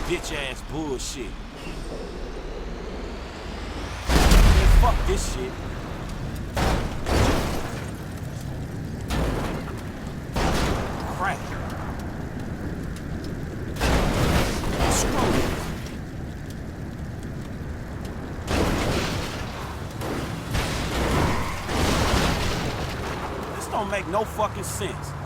bitch ass bullshit. Man, fuck this shit. Crap. Screw it. This don't make no fucking sense.